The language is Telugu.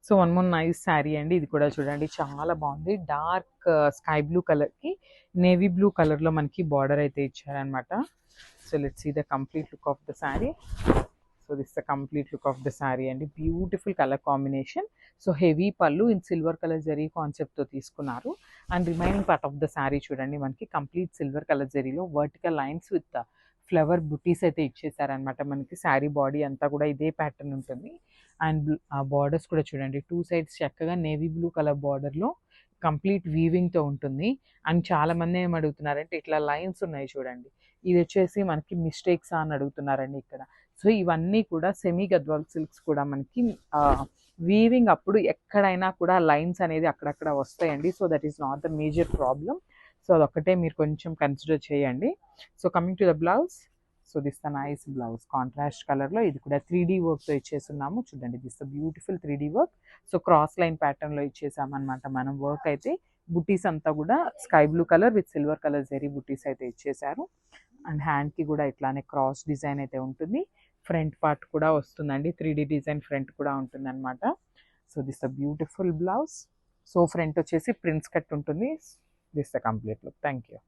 So one more nice sari అండి. ఇది కూడా చూడండి చాలా బాగుంది. డార్క్ స్కై బ్లూ కలర్కి నేవీ బ్లూ కలర్లో మనకి బార్డర్ అయితే ఇచ్చారనమాట. So let's see the complete look of the sari. So this the complete look of the sari అండి. Beautiful colour combination. So heavy పళ్ళు ఇన్ సిల్వర్ కలర్ జరీ కాన్సెప్ట్తో తీసుకున్నారు. And remaining part of the sari చూడండి మనకి కంప్లీట్ సిల్వర్ కలర్ జరీలో vertical lines with flower buttis అయితే ఇచ్చేసారనమాట. మనకి శారీ బాడీ అంతా కూడా ఇదే ప్యాటర్న్ ఉంటుంది. అండ్ ఆ బార్డర్స్ కూడా చూడండి 2 సైడ్స్ చక్కగా నేవీ బ్లూ కలర్ బార్డర్లో కంప్లీట్ వీవింగ్తో ఉంటుంది. అండ్ చాలామంది ఏం అడుగుతున్నారంటే ఇట్లా లైన్స్ ఉన్నాయి చూడండి, ఇది వచ్చేసి మనకి మిస్టేక్స్ అని అడుగుతున్నారండి ఇక్కడ. సో ఇవన్నీ కూడా సెమీ గద్వాల్ సిల్క్స్ కూడా మనకి వీవింగ్ అప్పుడు ఎక్కడైనా కూడా లైన్స్ అనేది అక్కడక్కడ వస్తాయండి. So that is not the major problem. So అదొక్కటే మీరు కొంచెం కన్సిడర్ చేయండి. So coming to the blouse. So this the nice blouse contrast కలర్లో, ఇది కూడా 3D వర్క్తో ఇచ్చేస్తున్నాము చూడండి. This the beautiful 3D work. So cross line ప్యాటర్న్లో ఇచ్చేసామన్నమాట మనం వర్క్ అయితే. బుటీస్ అంతా కూడా sky blue colour with silver colour zari బుటీస్ అయితే ఇచ్చేసారు. అండ్ హ్యాండ్కి కూడా ఇట్లానే క్రాస్ డిజైన్ అయితే ఉంటుంది. ఫ్రంట్ పార్ట్ కూడా వస్తుందండి, 3D డిజైన్ ఫ్రంట్ కూడా ఉంటుంది అనమాట. So this the beautiful blouse. So front వచ్చేసి ప్రిన్స్ కట్ ఉంటుంది. This the complete look. Thank you.